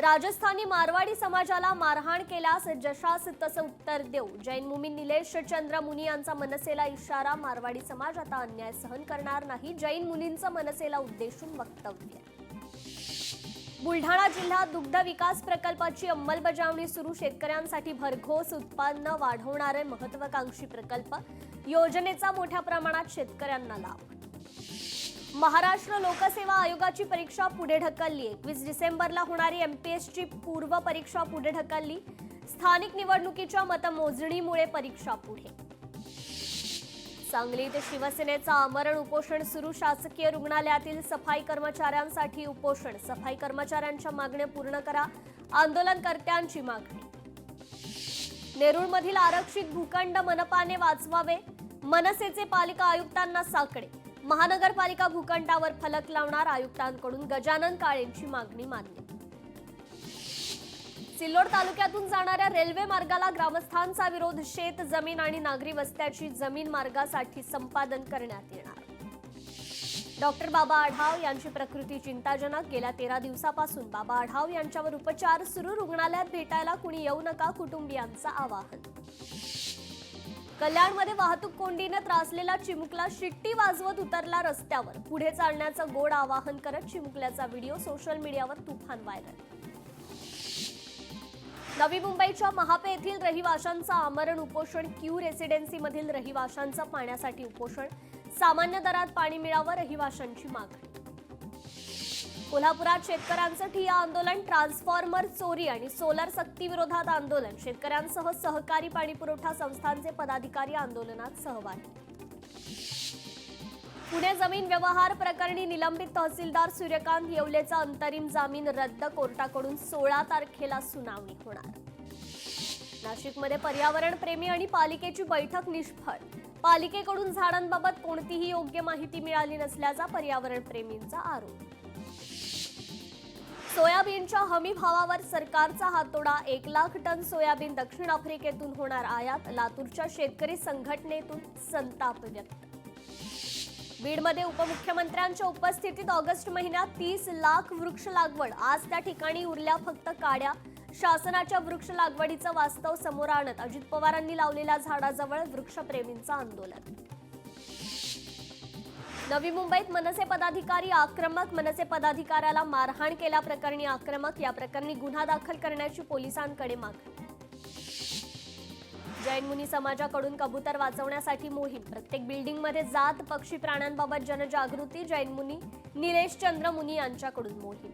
राजस्थानी मारवाडी समाजाला मारहाण केल्यास जशास तसं उत्तर देऊ, जैन मुनी निलेश चंद्र मुनी यांचा मनसेला इशारा. मारवाडी समाज आता अन्याय सहन करणार नाही, जैन मुनींचं मनसेला उद्देशून वक्तव्य. बुलढाणा जिल्ह्यात दुग्ध विकास प्रकल्पाची अंमलबजावणी सुरू. शेतकऱ्यांसाठी भरघोस उत्पन्न वाढवणारे महत्त्वाकांक्षी प्रकल्प. योजनेचा मोठ्या प्रमाणात शेतकऱ्यांना लाभ. महाराष्ट्र लोकसेवा आयोगाची परीक्षा पुढे ढकलली. 21 डिसेंबरला होणारी एमपीएसची पूर्व परीक्षा पुढे ढकलली. स्थानिक निवडणुकीच्या मतमोजणीमुळे परीक्षा पुढे. सांगलीत शिवसेनेचा आमरण उपोषण सुरू. शासकीय रुग्णालयातील सफाई कर्मचाऱ्यांसाठी उपोषण. सफाई कर्मचाऱ्यांच्या मागण्या पूर्ण करा, आंदोलनकर्त्यांची मागणी. नेरूळमधील आरक्षित भूखंड मनपाने वाचवावे, मनसेचे पालिका आयुक्तांना साकडे. महानगरपालिका भूखंडावर फलक लावणार, आयुक्तांकडून गजानन काळेंची मागणी मान्य. सिल्लोड तालुक्यातून जाणाऱ्या रेल्वे मार्गाला ग्रामस्थांचा विरोध. शेत जमीन आणि नागरी वस्त्याची जमीन मार्गासाठी संपादन करण्यात येणार. डॉक्टर बाबा आढाव यांची प्रकृती चिंताजनक. गेल्या 13 दिवसापासून बाबा आढाव यांच्यावर उपचार सुरू. रुग्णालयात भेटायला कुणी येऊ नका, कुटुंबियांचं आवाहन. कल्याणमध्ये वाहतूक कोंडीने त्रासलेला चिमुकला शिट्टी वाजवत उतरला रस्त्यावर. पुढे चालण्याचं गोड आवाहन करत चिमुकल्याचा व्हिडिओ सोशल मीडियावर तुफान व्हायरल. नवी मुंबईच्या महापे येथील रहिवाशांचं आमरण उपोषण. क्यू रेसिडेन्सीमधील रहिवाशांचं पाण्यासाठी उपोषण. सामान्य दरात पाणी मिळावं, रहिवाशांची मागणी. कोल्हापुरात शेतकऱ्यांचं ठिय्या आंदोलन. ट्रान्सफॉर्मर चोरी आणि सोलर सक्ती विरोधात आंदोलन. शेतकऱ्यांसह सहकारी पाणी पुरवठा संस्थांचे पदाधिकारी आंदोलनात सहभागी. पुणे जमीन व्यवहार प्रकरणी निलंबित तहसीलदार सूर्यकांत येवलेचा अंतरिम जामीन रद्द. कोर्टाकडून 16 तारखेला सुनावणी होणार. नाशिकमध्ये पर्यावरण प्रेमी आणि पालिकेची बैठक निष्फळ. पालिकेकडून झाडांबाबत कोणतीही योग्य माहिती मिळाली नसल्याचा पर्यावरण प्रेमींचा आरोप. सोयाबीनच्या हमी भावावर सरकारचा हातोडा. 1 लाख टन सोयाबीन दक्षिण आफ्रिकेतून होणार आयात. लातूरच्या शेतकरी संघटनेतून संताप व्यक्त. बीडमध्ये उपमुख्यमंत्र्यांच्या उपस्थितीत ऑगस्ट महिन्यात 30 लाख वृक्ष लागवड. आज त्या ठिकाणी उरल्या फक्त काड्या. शासनाच्या वृक्ष लागवडीचं वास्तव समोर आणत अजित पवारांनी लावलेल्या झाडाजवळ वृक्षप्रेमींचं आंदोलन. नवी मुंबईत मनसे पदाधिकारी आक्रमक. मनसे पदाधिकाऱ्याला मारहाण केल्याप्रकरणी आक्रमक. या प्रकरणी गुन्हा दाखल करण्याची पोलिसांकडे मागणी. जैन मुनी समाजाकडून कबूतर वाचवण्यासाठी मोहीम. प्रत्येक बिल्डिंगमध्ये जात पक्षी प्राण्यांबाबत जनजागृती. जैन मुनी निलेश चंद्र मुनी यांच्याकडून मोहीम.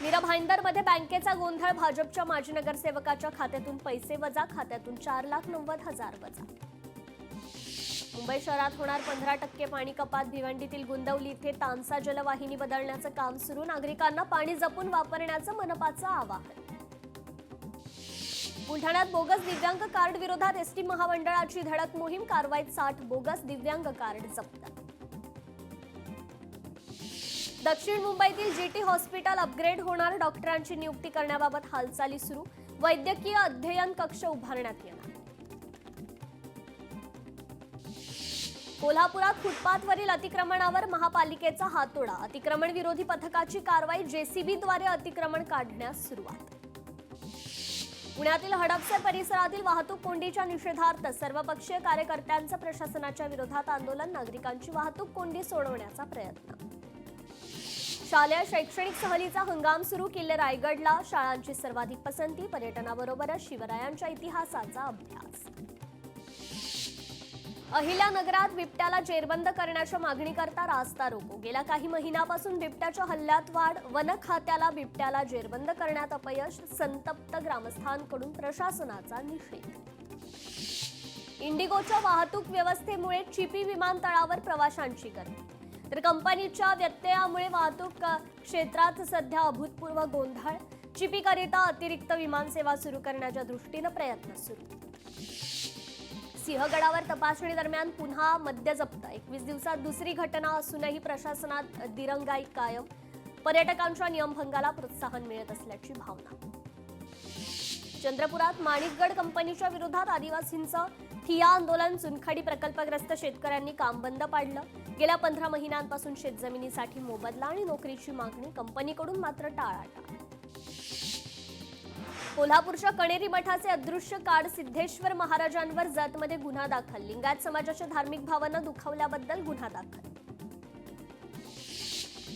मीरा भाईंदरमध्ये बँकेचा गोंधळ. भाजपच्या माजी नगरसेवकाच्या खात्यातून पैसे वजा. खात्यातून 4,90,000 वजा. मुंबई शहरात होणार 15% पाणी कपात. भिवंडीतील गुंदवली इथे तानसा जलवाहिनी बदलण्याचं काम सुरू. नागरिकांना पाणी जपून वापरण्याचं मनपाचं आवाहन. बुलढाण्यात बोगस दिव्यांग कार्ड विरोधात एसटी महामंडळाची धडक मोहीम. कारवाईत 60 बोगस दिव्यांग कार्ड जप्त. दक्षिण मुंबईतील जीटी हॉस्पिटल अपग्रेड होणार. डॉक्टरांची नियुक्ती करण्याबाबत हालचाली सुरू. वैद्यकीय अध्ययन कक्ष उभारण्यात येणार. कोल्हापुरात फुटपाथवरील अतिक्रमणावर महापालिकेचा हातोडा. अतिक्रमण विरोधी पथकाची कारवाई. जेसीबीद्वारे अतिक्रमण काढण्यास सुरुवात. पुण्यातील हडपसर परिसरातील वाहतूक कोंडीच्या निषेधार्थ सर्वपक्षीय कार्यकर्त्यांचं प्रशासनाच्या विरोधात आंदोलन. नागरिकांची वाहतूक कोंडी सोडवण्याचा प्रयत्न. शालेय शैक्षणिक सहलीचा हंगाम सुरू. किल्ले रायगडला शाळांची सर्वाधिक पसंती. पर्यटनाबरोबरच शिवरायांच्या इतिहासाचा अभ्यास. अहिल्यानगरात बिबट्याला जेरबंद करण्याच्या मागणीकरता रास्ता रोको. गेल्या काही महिन्यापासून बिबट्याच्या हल्ल्यात वाढ. वन खात्याला बिबट्याला जेरबंद करण्यात अपयश. संतप्त ग्रामस्थांकडून प्रशासनाचा निषेध. इंडिगोच्या वाहतूक व्यवस्थेमुळे चिपी विमानतळावर प्रवाशांची गर्दी. तर कंपनीच्या व्यत्ययामुळे वाहतूक क्षेत्रात सध्या अभूतपूर्व गोंधळ. चिपीकरिता अतिरिक्त विमानसेवा सुरू करण्याच्या दृष्टीनं प्रयत्न सुरू. सिंहगडावर तपासणी दरम्यान पुन्हा मद्य जप्त. 21 दिवसात दुसरी घटना असूनही प्रशासनात दिरंगाई कायम. पर्यटकांच्या नियमभंगाला प्रोत्साहन मिळत असल्याची भावना. चंद्रपुरात माणिकगड कंपनीच्या विरोधात आदिवासींचं ठिय्या आंदोलन. चुनखडी प्रकल्पग्रस्त शेतकऱ्यांनी काम बंद पाडलं. गेल्या 15 महिन्यांपासून शेतजमिनीसाठी मोबदला आणि नोकरीची मागणी, कंपनीकडून मात्र टाळाटाळ. कोल्हापूरच्या कणेरी मठाचे अदृश्य कार्ड सिद्धेश्वर महाराजांवर जतमध्ये गुन्हा दाखल. लिंगायत समाजाच्या धार्मिक भावना दुखावल्याबद्दल गुन्हा दाखल.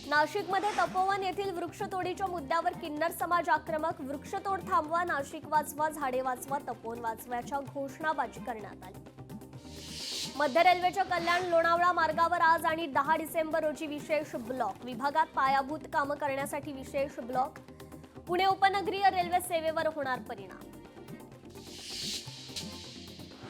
नाशिकमध्ये तपोवन येथील वृक्षतोडीच्या मुद्द्यावर किन्नर समाज आक्रमक. वृक्षतोड थांबवा, नाशिक वाचवा, झाडे वाचवा, तपोवन वाचवाच्या घोषणाबाजी करण्यात आली. मध्य रेल्वेच्या कल्याण लोणावळा मार्गावर आज आणि 10 डिसेंबर रोजी विशेष ब्लॉक. विभागात पायाभूत कामं करण्यासाठी विशेष ब्लॉक. पुणे उपनगरीय रेल्वे सेवेवर होणार परिणाम.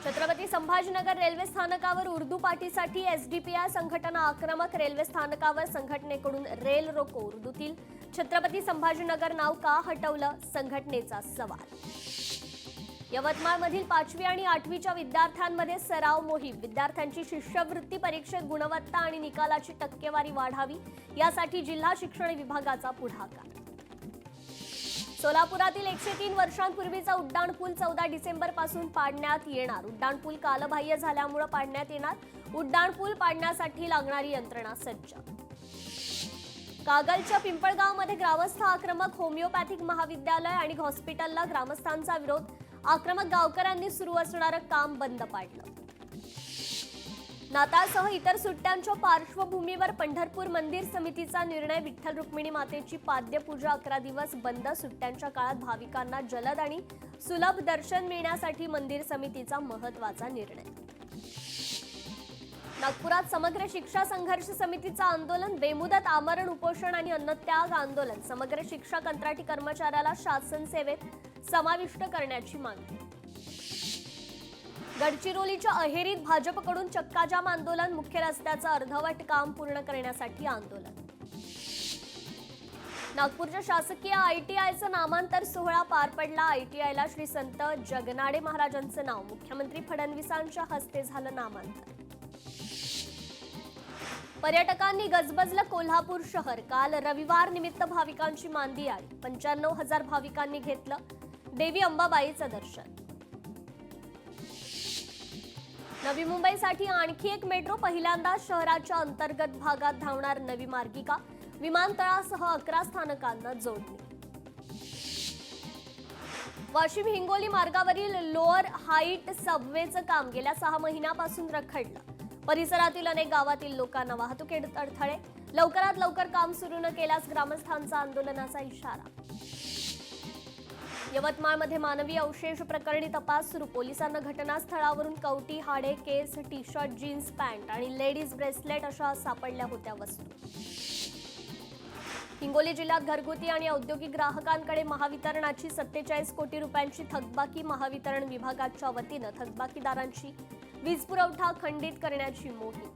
छत्रपती संभाजीनगर रेल्वे स्थानकावर उर्दू पाठीसाठी एसडीपीआय संघटना आक्रमक. रेल्वे स्थानकावर संघटनेकडून रेल रोको. उर्दूतील छत्रपती संभाजीनगर नाव का हटवलं, संघटनेचा सवाल. यवतमाळमधील 5वी आणि 8वीच्या विद्यार्थ्यांमध्ये सराव मोहीम. विद्यार्थ्यांची शिष्यवृत्ती परीक्षेत गुणवत्ता आणि निकालाची टक्केवारी वाढावी यासाठी जिल्हा शिक्षण विभागाचा पुढाकार. सोलापुरातील 103 वर्षांपूर्वीचा उड्डाणपूल 14 डिसेंबर पासून पाडण्यात येणार. उड्डाणपूल कालबाह्य झाल्यामुळे पाडण्यात येणार. उड्डाणपूल पाडण्यासाठी लागणारी यंत्रणा सज्ज. कागलच्या पिंपळगावमध्ये ग्रामस्थ आक्रमक. होमिओपॅथिक महाविद्यालय आणि हॉस्पिटलला ग्रामस्थांचा विरोध. आक्रमक गावकऱ्यांनी सुरू असणारं काम बंद पाडलं. नाताळसह इतर सुट्ट्यांच्या पार्श्वभूमीवर पंढरपूर मंदिर समितीचा निर्णय. विठ्ठल रुक्मिणी मातेची पाद्यपूजा 11 दिवस बंद. सुट्ट्यांच्या काळात भाविकांना जलद आणि सुलभ दर्शन मिळण्यासाठी मंदिर समितीचा महत्त्वाचा निर्णय. नागपुरात समग्र शिक्षा संघर्ष समितीचं आंदोलन. बेमुदत आमरण उपोषण आणि अन्नत्याग आंदोलन. समग्र शिक्षा कंत्राटी कर्मचाऱ्याला शासन सेवेत समाविष्ट करण्याची मागणी. गडचिरोलीच्या अहेरीत भाजपकडून चक्काजाम आंदोलन. मुख्य रस्त्याचं अर्धवट काम पूर्ण करण्यासाठी आंदोलन. नागपूरच्या शासकीय आयटीआयचं नामांतर सोहळा पार पडला. आयटीआयला श्री संत जगनाडे महाराजांचं नाव. मुख्यमंत्री फडणवीसांच्या हस्ते झालं नामांतर. पर्यटकांनी गजबजलं कोल्हापूर शहर. काल रविवार निमित्त भाविकांची मांदी आली. 95,000 भाविकांनी घेतलं देवी अंबाबाईचं दर्शन. नवी मुंबईसाठी आणखी एक मेट्रो. पहिल्यांदा शहराच्या अंतर्गत भागात धावणार नवी मार्गिका. विमानतळासह 11 स्थानकांना जोडली. वाशिम हिंगोली मार्गावरील लोअर हाईट सबवेचं काम गेल्या 6 महिन्यापासून रखडलं. परिसरातील अनेक गावातील लोकांना वाहतूक अडथळे. लवकरात लवकर काम सुरू न केल्यास ग्रामस्थांचा आंदोलनाचा इशारा. यवतमाळमध्ये मानवी अवशेष प्रकरणी तपास सुरू. पोलिसांना घटनास्थळावरून कवटी, हाडे, केस, टी शर्ट, जीन्स पॅन्ट आणि लेडीज ब्रेसलेट अशा सापडल्या होत्या वस्तू. हिंगोली जिल्ह्यात घरगुती आणि औद्योगिक ग्राहकांकडे महावितरणाची 47 कोटी रुपयांची थकबाकी. महावितरण विभागाच्या वतीनं थकबाकीदारांची वीज पुरवठा खंडित करण्याची मोहीम.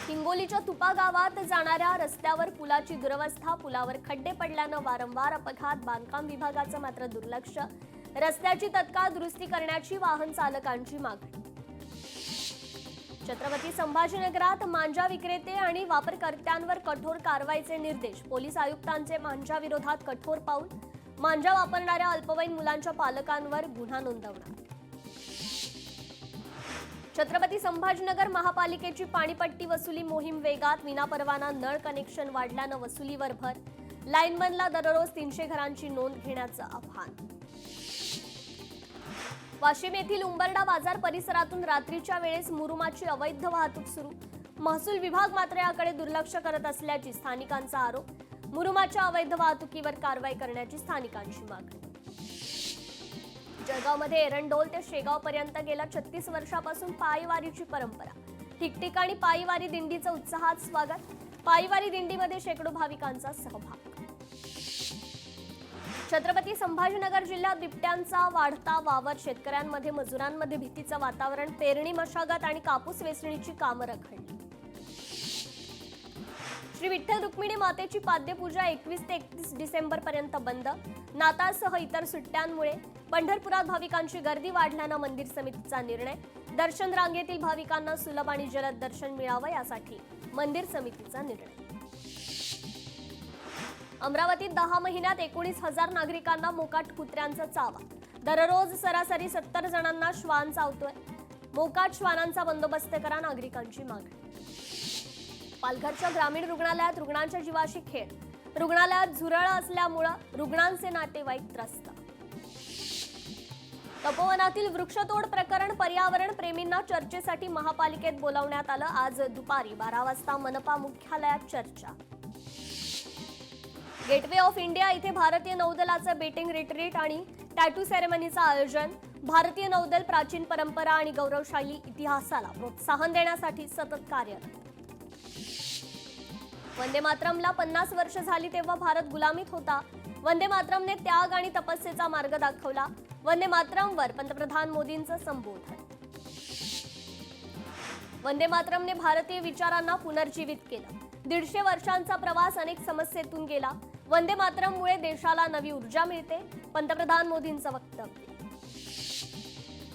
हिंगोलीच्या तुपा गावात जाणाऱ्या रस्त्यावर पुलाची दुरवस्था. पुलावर खड्डे पडल्यानं वारंवार अपघात. बांधकाम विभागाचं मात्र दुर्लक्ष. रस्त्याची तत्काळ दुरुस्ती करण्याची वाहन चालकांची मागणी. छत्रपती संभाजीनगरात मांजा विक्रेते आणि वापरकर्त्यांवर कठोर कारवाईचे निर्देश. पोलीस आयुक्तांचे मांजा विरोधात कठोर पाऊल. मांजा वापरणाऱ्या अल्पवयीन मुलांच्या पालकांवर गुन्हा नोंदवणार. छत्रपती संभाजीनगर महापालिकेची पाणीपट्टी वसुली मोहीम वेगात. विनापरवाना नळ कनेक्शन वाढल्यानं वसुलीवर भर. लाईनमनला दररोज 300 घरांची नोंद घेण्याचं आव्हान. वाशिम येथील उंबरडा बाजार परिसरातून रात्रीच्या वेळेस मुरुमाची अवैध वाहतूक सुरू. महसूल विभाग मात्र याकडे दुर्लक्ष करत असल्याची स्थानिकांचा आरोप. मुरुमाच्या अवैध वाहतुकीवर कारवाई करण्याची स्थानिकांची मागणी. जळगावमध्ये एरंडोल ते शेगाव पर्यंत गेल्या 36 वर्षापासून पायवारीची परंपरा. ठिकठिकाणी पायवारी दिंडीचं उत्साहात स्वागत. पायवारी दिंडीमध्ये शेकडो भाविकांचा सहभाग. छत्रपती संभाजीनगर जिल्ह्यात बिबट्यांचा वाढता वावर. शेतकऱ्यांमध्ये मजुरांमध्ये भीतीचं वातावरण. पेरणी, मशागत आणि कापूस वेचणीची कामं रखडली. श्री विठ्ठल रुक्मिणी मातेची पाद्यपूजा 21 ते 31 डिसेंबर पर्यंत बंद. नाताळसह इतर सुट्ट्यांमुळे पंढरपुरात भाविकांची गर्दी वाढल्यानं मंदिर समितीचा निर्णय. दर्शन रांगेतील भाविकांना सुलभ आणि जलद दर्शन मिळावं यासाठी मंदिर समितीचा निर्णय. अमरावतीत 10 महिन्यात 19,000 नागरिकांना मोकाट कुत्र्यांचा चावा. दररोज सरासरी 70 जणांना श्वान चावतोय. मोकाट श्वानांचा बंदोबस्त करा, नागरिकांची मागणी. पालघरच्या ग्रामीण रुग्णालयात रुग्णांच्या जीवाशी खेळ. रुग्णालयात झुरळ असल्यामुळे रुग्णांचे नातेवाईक त्रस्त. तपोवनातील वृक्षतोड प्रकरण पर्यावरण प्रेमींना चर्चेसाठी महापालिकेत बोलावण्यात आलं. आज दुपारी 12 वाजता मनपा मुख्यालयात चर्चा. गेटवे ऑफ इंडिया इथे भारतीय नौदलाचं बेटिंग रिट्रीट आणि टॅटू सेरेमनीचं आयोजन. भारतीय नौदल प्राचीन परंपरा आणि गौरवशाली इतिहासाला प्रोत्साहन देण्यासाठी सतत कार्यरत. वंदे मातरमला 50 वर्ष झाली तेव्हा भारत गुलामीत होता. वंदे मातरमने त्याग आणि तपस्येचा मार्ग दाखवला. वंदे मातरमवर पंतप्रधान मोदींचं संबोधन. वंदे मातरमने भारतीय विचारांना पुनर्जीवित केलं. 150 वर्षांचा प्रवास अनेक समस्येतून गेला. वंदे मातरममुळे देशाला नवी ऊर्जा मिळते, पंतप्रधान मोदींचं वक्तव्य.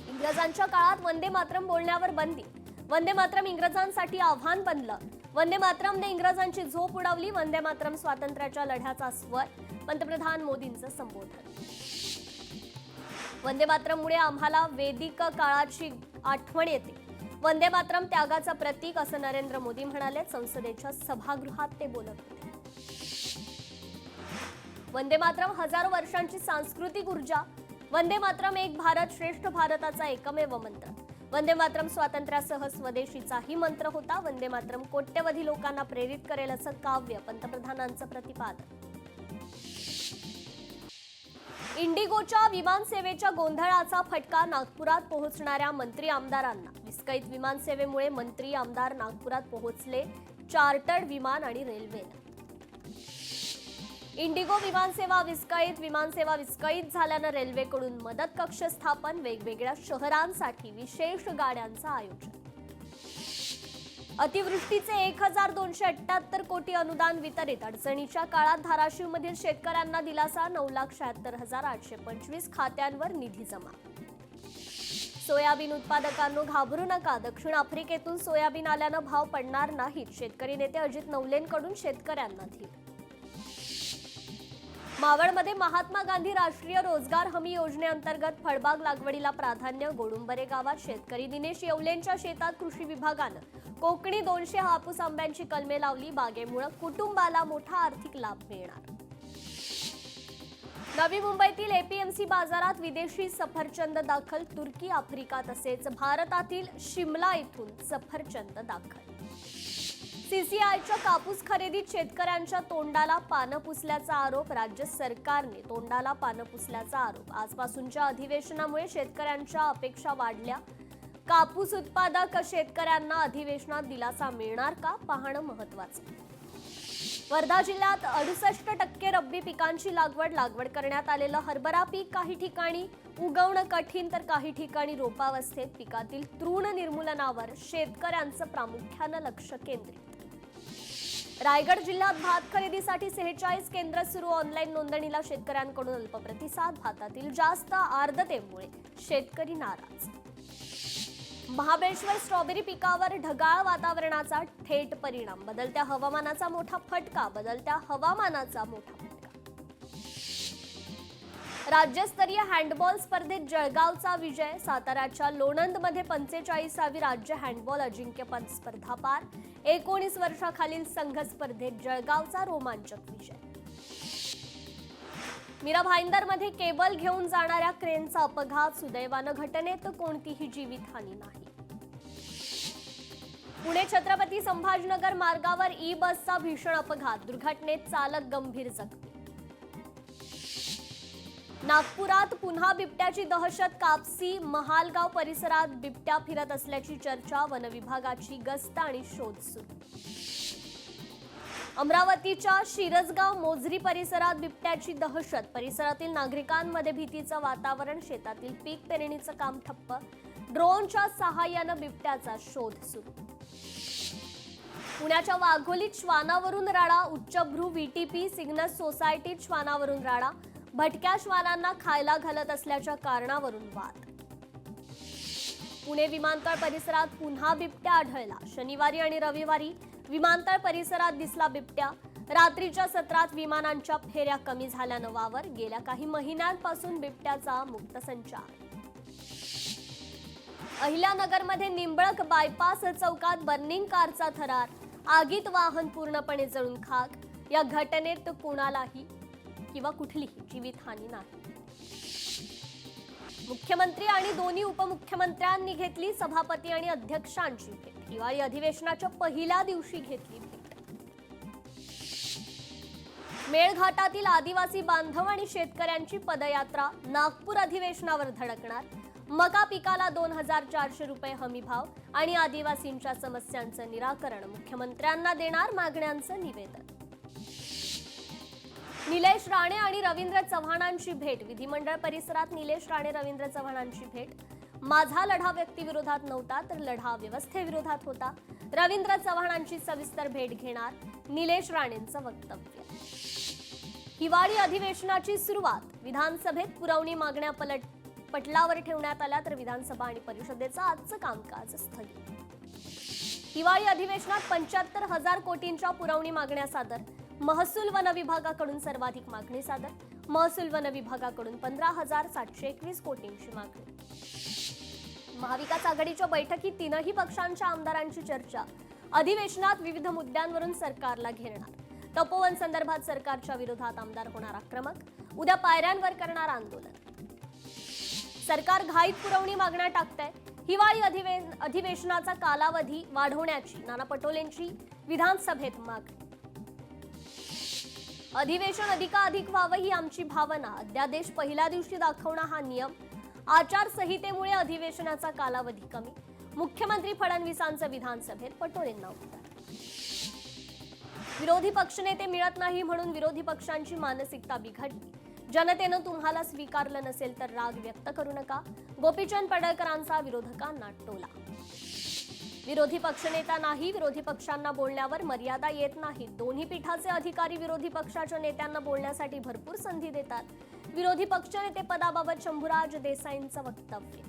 इंग्रजांच्या काळात वंदे मातरम बोलण्यावर बंदी. वंदे मातरम इंग्रजांसाठी आव्हान बनलं. वंदे मातरमने इंग्रजांची झोप उडवली. वंदे मातरम स्वातंत्र्याच्या लढ्याचा स्वर, पंतप्रधान मोदींचं संबोधन. वंदे मातरममुळे आम्हाला वैदिक काळाची आठवण येते. वंदे मातरम त्यागाचं प्रतीक असं नरेंद्र मोदी म्हणाले. संसदेच्या सभागृहात ते बोलत होते. वंदे मातरम हजारो वर्षांची सांस्कृतिक ऊर्जा. वंदे मातरम एक भारत श्रेष्ठ भारताचा एकमेव मंत्र. वंदे मातरम स्वातंत्र्यासह स्वदेशीचाही मंत्र होता. वंदे मातरम कोट्यवधी लोकांना प्रेरित करेल असं काव्य, पंतप्रधानांचं प्रतिपादन. इंडिगोच्या विमानसेवेच्या गोंधळाचा फटका नागपुरात पोहोचणाऱ्या मंत्री आमदारांना. विस्कळीत विमानसेवेमुळे मंत्री आमदार नागपुरात पोहोचले. चार्टर्ड विमान आणि रेल्वेनं. इंडिगो विमानसेवा विस्कळीत झाल्यानं रेल्वेकडून मदत कक्ष स्थापन. वेगवेगळ्या शहरांसाठी विशेष गाड्यांचं आयोजन. अतिवृष्टीचे 1278 कोटी अनुदान वितरित. अडचणीच्या काळात धाराशिवमधील शेतकऱ्यांना दिलासा. 9,76,825 खात्यांवर निधी जमा. सोयाबीन उत्पादकांनो घाबरू नका. दक्षिण आफ्रिकेतून सोयाबीन आल्यानं भाव पडणार नाहीत. शेतकरी नेते अजित नवलेंकडून शेतकऱ्यांना धीर. मावळमध्ये महात्मा गांधी राष्ट्रीय रोजगार हमी योजनेअंतर्गत फळबाग लागवडीला प्राधान्य. गोडुंबरे गावात शेतकरी दिनेश येवलेंच्या शेतात कृषी विभागानं कोकणी 200 हापूस आंब्यांची कलमे लावली. बागेमुळे कुटुंबाला मोठा आर्थिक लाभ मिळणार. नवी मुंबईतील एपीएमसी बाजारात विदेशी सफरचंद दाखल. तुर्की, आफ्रिका तसेच भारतातील शिमला इथून सफरचंद दाखल. सीसीआयच्या कापूस खरेदीत शेतकऱ्यांच्या तोंडाला पानं पुसल्याचा आरोप. राज्य सरकारने तोंडाला पानं पुसल्याचा आरोप. आजपासूनच्या अधिवेशनामुळे शेतकऱ्यांच्या अपेक्षा वाढल्या. कापूस उत्पादक शेतकऱ्यांना अधिवेशनात दिलासा मिळणार का, पाहणं महत्त्वाचं. वर्धा जिल्ह्यात 68% रब्बी पिकांची लागवड करण्यात आलेलं हरभरा पीक काही ठिकाणी उगवणं कठीण तर काही ठिकाणी रोपावस्थेत. पिकातील तृण निर्मूलनावर शेतकऱ्यांचं प्रामुख्यानं लक्ष केंद्रित. रायगड जिल्ह्यात भात खरेदीसाठी 46 केंद्र सुरू. ऑनलाईन नोंदणीला शेतकऱ्यांकडून अल्प प्रतिसाद. भातातील जास्त आर्द्रतेमुळे शेतकरी नाराज. महाबळेश्वर स्ट्रॉबेरी पिकावर ढगाळ वातावरणाचा थेट परिणाम. बदलत्या हवामानाचा मोठा फटका. राज्यस्तरीय हँडबॉल स्पर्धेत जळगावचा विजय. साताऱ्याच्या लोणंदमध्ये 45वी राज्य हँडबॉल अजिंक्यपद स्पर्धा पार. 19 वर्षाखालील संघ स्पर्धेत जळगावचा रोमांचक विजय. मीरा भाईंदरमध्ये केबल घेऊन जाणाऱ्या क्रेनचा अपघात. सुदैवानं घटनेत कोणतीही जीवितहानी नाही. पुणे छत्रपती संभाजीनगर मार्गावर ई बसचा भीषण अपघात. दुर्घटनेत चालक गंभीर जखमी. नागपुरात पुन्हा बिबट्याची दहशत. कापसी, महालगाव परिसरात बिबट्या फिरत असल्याची चर्चा. वनविभागाची गस्त आणि शोध सुरू. अमरावतीच्या शिरसगाव मोझरी परिसरात बिबट्याची दहशत. परिसरातील नागरिकांमध्ये भीतीचं वातावरण. शेतातील पीक पेरणीचं काम ठप्प. ड्रोनच्या सहाय्यानं बिबट्याचा शोध सुरू. पुण्याच्या वाघोलीत श्वानावरून राडा. उच्चभ्रू व्हीटीपी सिग्नल सोसायटीत श्वानावरून राडा. भटक्या श्वानांना खायला घालत असल्याच्या कारणावरून वाद. पुणे विमानतळ परिसरात पुन्हा बिबट्या आढळला. शनिवारी आणि रविवारी विमानतळ परिसरात दिसला बिबट्या. रात्रीच्या सत्रात विमानांच्या फेऱ्या कमी झाल्यानं वावर. गेल्या काही महिन्यांपासून बिबट्याचा मुक्त संचार. अहिल्यानगरमध्ये निंबळक बायपास चौकात बर्निंग कारचा थरार, आगीत वाहन पूर्णपणे जळून खाक. या घटनेत कोणालाही किंवा कुठलीही जीवितहानी नाही. मुख्यमंत्री आणि दोन्ही उपमुख्यमंत्र्यांनी घेतली सभापती आणि अध्यक्षांची भेट. हिवाळी अधिवेशनाच्या पहिल्या दिवशी घेतली भेट. मेळघाटातील आदिवासी बांधव आणि शेतकऱ्यांची पदयात्रा नागपूर अधिवेशनावर धडकणार. मका पिकाला 2400 रुपये हमी भाव आणि आदिवासींच्या समस्यांचं निराकरण. मुख्यमंत्र्यांना देणार मागण्यांचं निवेदन. निलेश राणे आणि रवींद्र चव्हाणांची भेट. विधिमंडळ परिसरात निलेश राणे रवींद्र चव्हाणांची भेट. माझा लढा व्यक्तीविरोधात नव्हता तर लढा व्यवस्थेविरोधात होता. रवींद्र चव्हाणांची सविस्तर भेट घेणार. निलेश राणेंचं वक्तव्य. हिवाळी अधिवेशनाची सुरुवात. विधानसभेत पुरवणी मागण्या पटलावर ठेवण्यात आल्या तर विधानसभा आणि परिषदेचं आजचं कामकाज स्थगित. हिवाळी अधिवेशनात 75,000 कोटींच्या पुरवणी मागण्या सादर. महसूल वन विभागाकडून सर्वाधिक मागणी सादर. महसूल वन विभागाकडून 15,721 कोटींची मागणी. महाविकास आघाडीच्या बैठकीत तीनही पक्षांच्या आमदारांची चर्चा. अधिवेशनात विविध मुद्द्यांवरून सरकारला घेरणार. तपोवन संदर्भात सरकारच्या विरोधात आमदार होणार आक्रमक. उद्या पायऱ्यांवर करणार आंदोलन. सरकार घाईत पुरवणी मागण्या टाकतंय. हिवाळी अधिवेशनाचा कालावधी वाढवण्याची नाना पटोलेंची विधानसभेत मागणी. अधिवेशन अधिकाधिक व्हावं ही आमची भावना. अध्यादेश पहिल्या दिवशी दाखवणं हा नियम. आचारसंहितेमुळे अधिवेशनाचा कालावधी कमी. मुख्यमंत्री फडणवीसांचं विधानसभेत पटोलेंना उत्तर. विरोधी पक्षनेते मिळत नाही म्हणून विरोधी पक्षांची मानसिकता बिघडली. जनतेनं तुम्हाला स्वीकारलं नसेल तर राग व्यक्त करू नका. गोपीचंद पडळकरांचा विरोधकांना टोला. विरोधी पक्षनेता नाही. विरोधी पक्षांना बोलण्यावर मर्यादा येत नाही. दोन्ही पीठाचे अधिकारी विरोधी पक्षाच्या नेत्यांना बोलण्यासाठी भरपूर संधी देतात. विरोधी पक्षनेते पदाबाबत शंभूराज देसाईंचं वक्तव्य.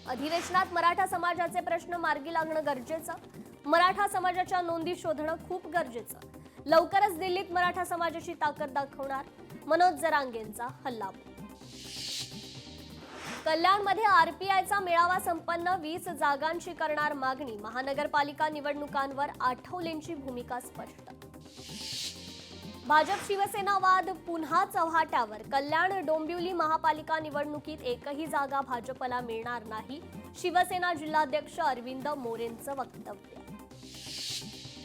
अधिवेशनात मराठा समाजाचे प्रश्न मार्गी लागणं गरजेचं. मराठा समाजाच्या नोंदी शोधणं खूप गरजेचं. लवकरच दिल्लीत मराठा समाजाची ताकद दाखवणार. मनोज जरांगेंचा हल्लाबोल. कल्याणमध्ये आरपीआयचा मेळावा संपन्न. 20 जागांची करणार मागणी. महानगरपालिका निवडणुकांवर आठवलेंची भूमिका स्पष्ट. भाजप शिवसेना वाद पुन्हा चव्हाट्यावर. कल्याण डोंबिवली महापालिका निवडणुकीत एकही जागा भाजपला मिळणार नाही. शिवसेना जिल्हाध्यक्ष अरविंद मोरेंचं वक्तव्य.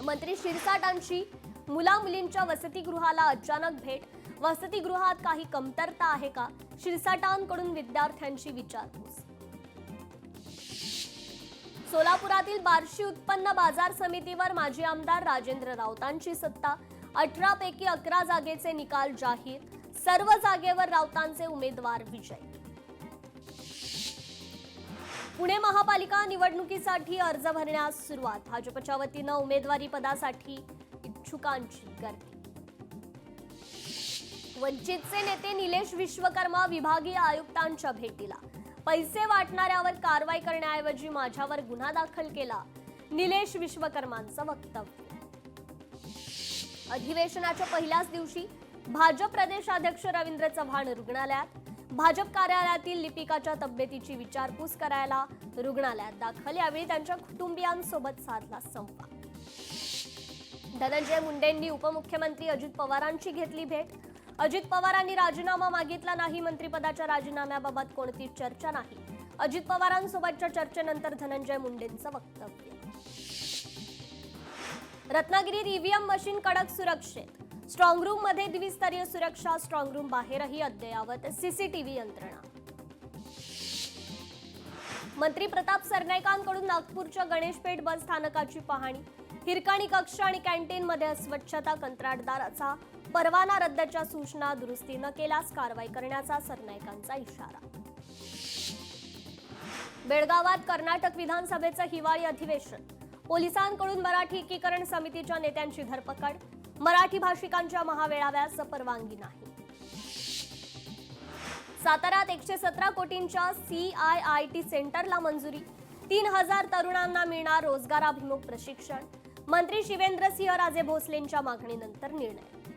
मंत्री शिरसाटांची मुला-मुलींच्या वसतिगृहाला अचानक भेट. वसतिगृहात काही कमतरता आहे का? शिरसाटांकडून विद्यार्थ्यांची विचारपूस. सोलापुरातील बार्शी उत्पन्न बाजार समितीवर माजी आमदार राजेंद्र राऊतांची सत्ता. 18 पैकी 11 जागेचे निकाल जाहीर. सर्व जागेवर राऊतांचे उमेदवार विजय. पुणे महापालिका निवडणुकीसाठी अर्ज भरण्यास सुरुवात. भाजपच्या वतीनं उमेदवारी पदासाठी इच्छुकांची गर्दी. वंचितचे नेते निलेश विश्वकर्मा विभागीय आयुक्तांच्या भेटीला. पैसे वाटणाऱ्यावर कारवाई करण्याऐवजी माझ्यावर गुन्हा दाखल केला. निलेश विश्वकर्मांचं वक्तव्य. अधिवेशनाच्या पहिल्याच दिवशी भाजप प्रदेशाध्यक्ष रवींद्र चव्हाण रुग्णालयात. भाजप कार्यालयातील लिपिकाच्या तब्येतीची विचारपूस करायला रुग्णालयात दाखल. यावेळी त्यांच्या कुटुंबियांसोबत साधला संवाद. धनंजय मुंडेंनी उपमुख्यमंत्री अजित पवारांची घेतली भेट. अजित पवारांनी राजीनामा मागितला नाही. मंत्रिपदाच्या राजीनाम्याबाबत कोणतीच चर्चा नाही. अजित पवारांसोबतच्या चर्चेनंतर धनंजय मुंडेंचं वक्तव्य. रत्नागिरीत ईव्हीएम मशीन कडक सुरक्षेत. स्ट्रॉंग रूम मध्ये द्विस्तरीय सुरक्षा. स्ट्रॉंग रूम बाहेरही अद्ययावत सीसीटीव्ही यंत्रणा. मंत्री प्रताप सरनाईकांकडून नागपूरच्या गणेशपेठ बस स्थानकाची पाहणी. हिरकणी कक्ष आणि कॅन्टीन मध्ये अस्वच्छता. कंत्राटदाराचा परवाना रद्दच्या सूचना. दुरुस्ती न केल्यास कारवाई करण्याचा सरनाईकांचा इशारा. बेळगावात कर्नाटक विधानसभेचं हिवाळी अधिवेशन. पोलिसांकडून मराठी एकीकरण समितीच्या नेत्यांची धरपकड. मराठी भाषिकांच्या महामेळाव्यास परवानगी नाही. साताऱ्यात 117 कोटींच्या CIIT सेंटरला मंजुरी. 3000 तरुणांना मिळणार रोजगाराभिमुख प्रशिक्षण. मंत्री शिवेंद्रसिंह राजे भोसलेंच्या मागणीनंतर निर्णय.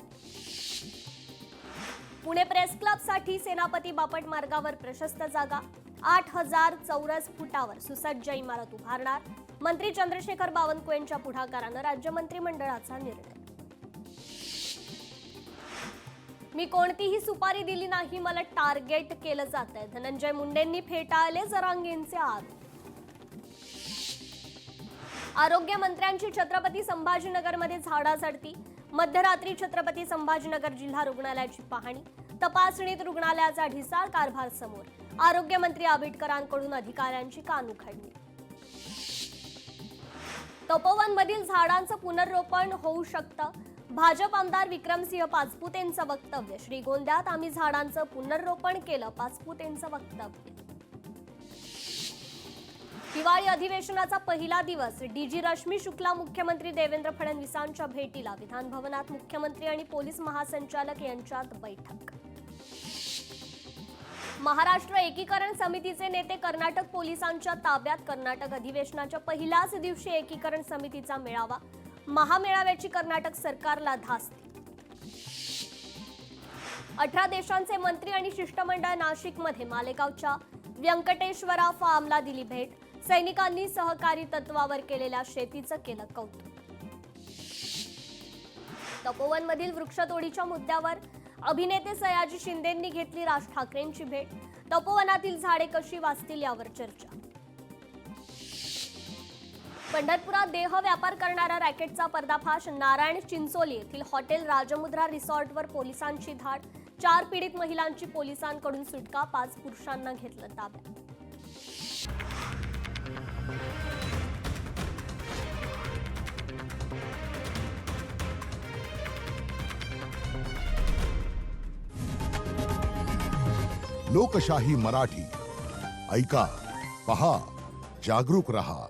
पुणे प्रेस क्लबसाठी सेनापती बापट मार्गावर प्रशस्त जागा, 8,000 चौरस फुटावर सुसज्ज इमारत उभारणार. मंत्री चंद्रशेखर बावनकुळेंच्या पुढाकारानं राज्य मंत्रिमंडळाचा निर्णय. मी कोणतीही सुपारी दिली नाही, मला टार्गेट केलं जातंय. धनंजय मुंडेंनी फेटाळले जरांगेंचे आरोप. आरोग्य मंत्र्यांची छत्रपती संभाजीनगरमध्ये झाडाझडती. मध्यरात्री छत्रपती संभाजीनगर जिल्हा रुग्णालयाची पाहणी. तपासणीत रुग्णालयाचा ढिसाळ कारभार समोर. आरोग्यमंत्री आबिटकरांकडून अधिकाऱ्यांची कान उघडली. तपोवनमधील झाडांचं पुनर्रोपण होऊ शकतं. भाजप आमदार विक्रमसिंह पाचपुतेंचं वक्तव्य. श्रीगोंद्यात आम्ही झाडांचं पुनर्रोपण केलं, पाचपुतेंचं वक्तव्य. हिवाळी अधिवेशनाचा पहिला दिवस. डीजी रश्मी शुक्ला मुख्यमंत्री देवेंद्र फडणवीसांच्या भेटीला. विधान भवनात मुख्यमंत्री आणि पोलीस महासंचालक यांच्यात बैठक. महाराष्ट्र एकीकरण समितीचे नेते कर्नाटक पोलिसांच्या ताब्यात. कर्नाटक अधिवेशनाच्या पहिल्याच दिवशी एकीकरण समितीचा मेळावा. महामेळाव्याची कर्नाटक सरकारला धास्ती. 18 देशांचे मंत्री आणि शिष्टमंडळ नाशिकमध्ये. मालेगावच्या व्यंकटेश्वरा फार्मला दिली भेट. सैनिकांनी सहकारी तत्वावर केलेल्या शेतीचं केलं कौतुक. तपोवनमधील वृक्षतोडीच्या मुद्द्यावर अभिनेते सयाजी शिंदेंनी घेतली राज ठाकरेंची भेट. तपोवनातील झाडे कशी वाचतील यावर चर्चा. पंढरपुरात देह व्यापार करणाऱ्या रॅकेटचा पर्दाफाश. नारायण चिंचोली येथील हॉटेल राजमुद्रा रिसॉर्टवर पोलिसांची धाड. 4 पीडित महिलांची पोलिसांकडून सुटका. 5 पुरुषांना घेतलं ताब्यात. लोकशाही मराठी ऐका, पहा, जागरूक रहा.